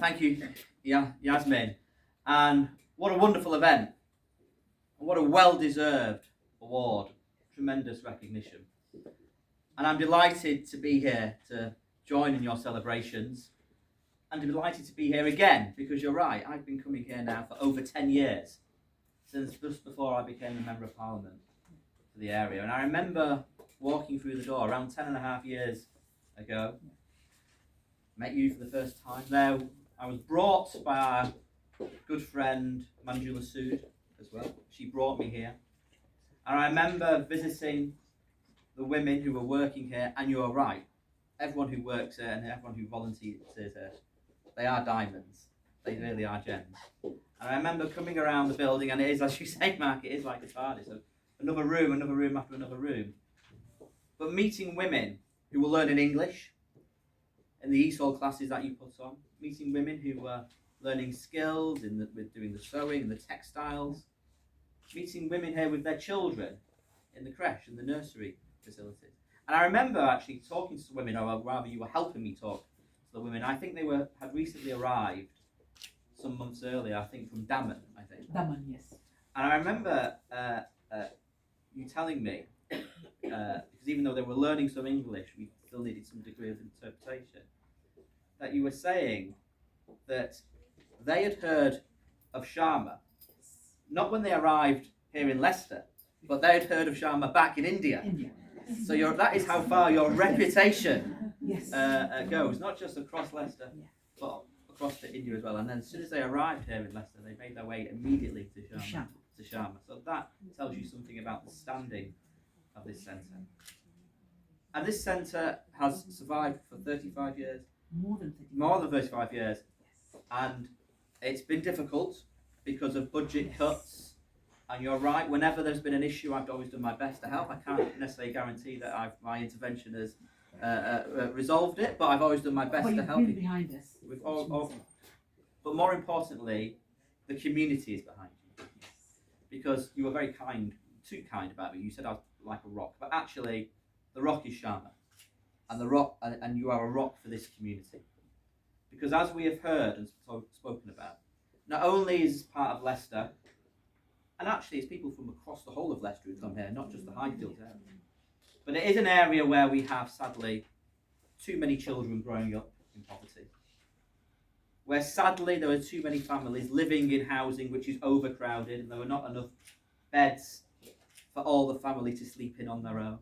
Thank you, Yasmin. And what a wonderful event. And what a well-deserved award. Tremendous recognition. And I'm delighted to be here to join in your celebrations. And delighted to be here again, because you're right, I've been coming here now for over 10 years, since just before I became a Member of Parliament for the area. And I remember walking through the door around 10 and a half years ago. Met you for the first time. There, I was brought by our good friend Manjula Sood as well. She brought me here. And I remember visiting the women who were working here, and you are right. Everyone who works here and everyone who volunteers here, they are diamonds. They really are gems. And I remember coming around the building, and it is, as you say, Mark, it is like a TARDIS. So another room after another room. But meeting women who were learning English in the ESOL classes that you put on, meeting women who were learning skills with doing the sewing and the textiles, meeting women here with their children in the creche and the nursery facilities. And I remember actually talking to some women, or rather you were helping me talk to the women. I think they had recently arrived some months earlier, I think from Daman, Daman, yes. And I remember you telling me, because even though they were learning some English, we still needed some degree of interpretation, that you were saying that they had heard of Shama, not when they arrived here in Leicester, but they had heard of Shama back in India. So that is how far your reputation goes, not just across Leicester, but across to India as well. And then as soon as they arrived here in Leicester, they made their way immediately to Shama. So that tells you something about the standing of this centre. And this centre has survived for 35 years. More than 35 years. And it's been difficult because of budget cuts. And you're right, whenever there's been an issue, I've always done my best to help. I can't necessarily guarantee that my intervention has resolved it, but I've always done my best to help. You've been behind us. But more importantly, the community is behind you. Because you were very kind, too kind about me. You said I was like a rock, but actually, the rock is Shama, and you are a rock for this community. Because as we have heard and spoken about, not only is part of Leicester, and actually it's people from across the whole of Leicester who come here, not just the Highfields area, but it is an area where we have, sadly, too many children growing up in poverty. Where sadly there are too many families living in housing which is overcrowded, and there are not enough beds for all the family to sleep in on their own.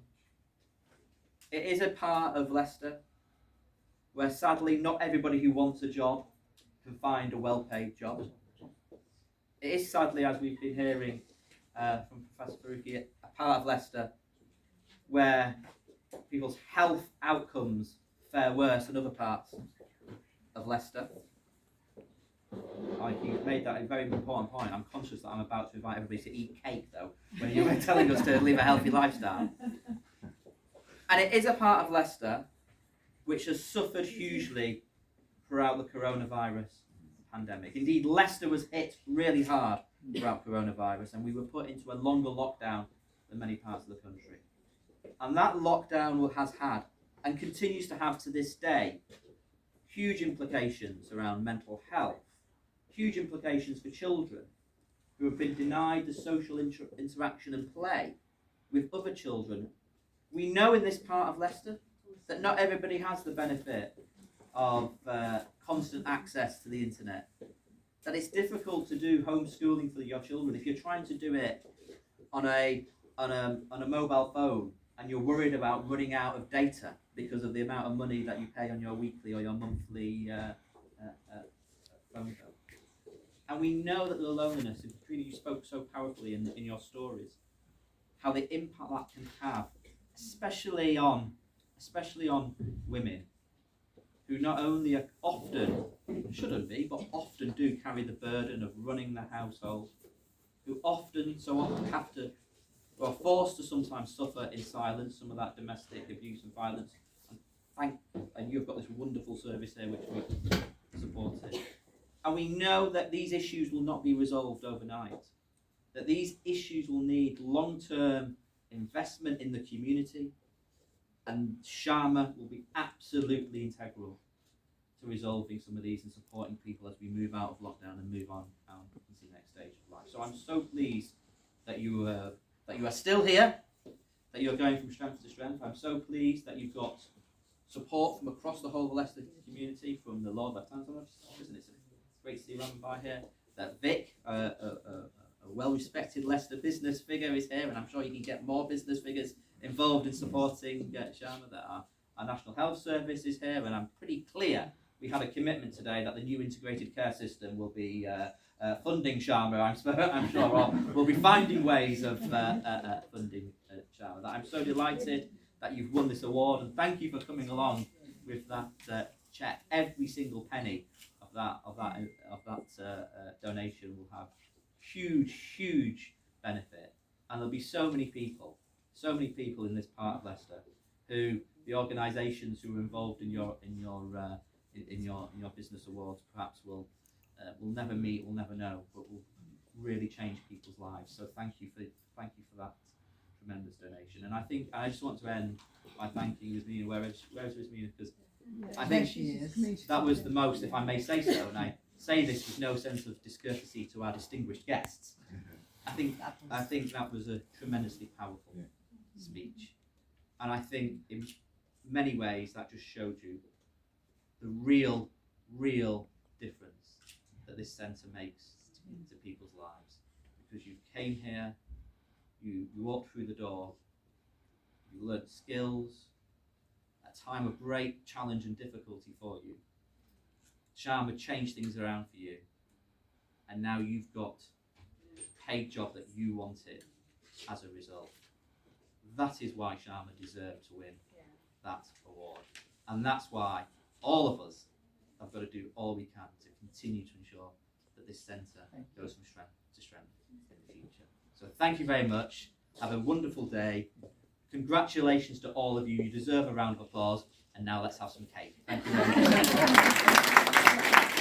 It is a part of Leicester where sadly not everybody who wants a job can find a well-paid job. It is sadly, as we've been hearing from Professor Faruqi, a part of Leicester where people's health outcomes fare worse than other parts of Leicester. You've made that a very important point. I'm conscious that I'm about to invite everybody to eat cake, though, when you were telling us to live a healthy lifestyle. And it is a part of Leicester which has suffered hugely throughout the coronavirus pandemic. Indeed, Leicester was hit really hard throughout coronavirus, and we were put into a longer lockdown than many parts of the country. And that lockdown has had, and continues to have to this day, huge implications around mental health, huge implications for children who have been denied the social interaction and play with other children. We know in this part of Leicester that not everybody has the benefit of constant access to the internet, that it's difficult to do homeschooling for your children if you're trying to do it on a mobile phone and you're worried about running out of data because of the amount of money that you pay on your weekly or your monthly phone bill. And we know that the loneliness, and Katrina, you spoke so powerfully in your stories, how the impact that can have, especially on women, who not only are often, shouldn't be, but often do carry the burden of running the household, who so often have to, or are forced to sometimes suffer in silence some of that domestic abuse and violence. And you've got this wonderful service here which we supported. And we know that these issues will not be resolved overnight, that these issues will need long-term investment in the community, and Shama will be absolutely integral to resolving some of these and supporting people as we move out of lockdown and move on into the next stage of life. So I'm so pleased that you are still here, that you are going from strength to strength. I'm so pleased that you've got support from across the whole of Leicester community, from the Lord Lieutenant's Office, isn't it? It's great to see Robin by here. That Vic, a well-respected Leicester business figure, is here, and I'm sure you can get more business figures involved in supporting Shama. That our National Health Service is here, and I'm pretty clear we have a commitment today that the new integrated care system will be funding Shama, I'm sure, or we'll be finding ways of funding Shama. That I'm so delighted that you've won this award, and thank you for coming along with that check. Every single penny of that donation will have huge benefit, and there'll be so many people in this part of Leicester who the organisations who are involved in your business awards perhaps will never meet, will never know, but will really change people's lives. So thank you for that tremendous donation. And I just want to end by thanking Yasmina. Where's Yasmina? Because I think that was the most, if I may say so, and I say this with no sense of discourtesy to our distinguished guests. I think that was a tremendously powerful speech, and I think in many ways that just showed you the real difference that this centre makes to people's lives, because you came here, you walked through the door, you learned skills, a time of great challenge and difficulty for you. Shama changed things around for you, and now you've got a paid job that you wanted as a result. That is why Shama deserved to win that award, and that's why all of us have got to do all we can to continue to ensure that this centre goes from strength to strength in the future. So thank you very much. Have a wonderful day. Congratulations to all of you. You deserve a round of applause. And now let's have some cake. Thank you very much.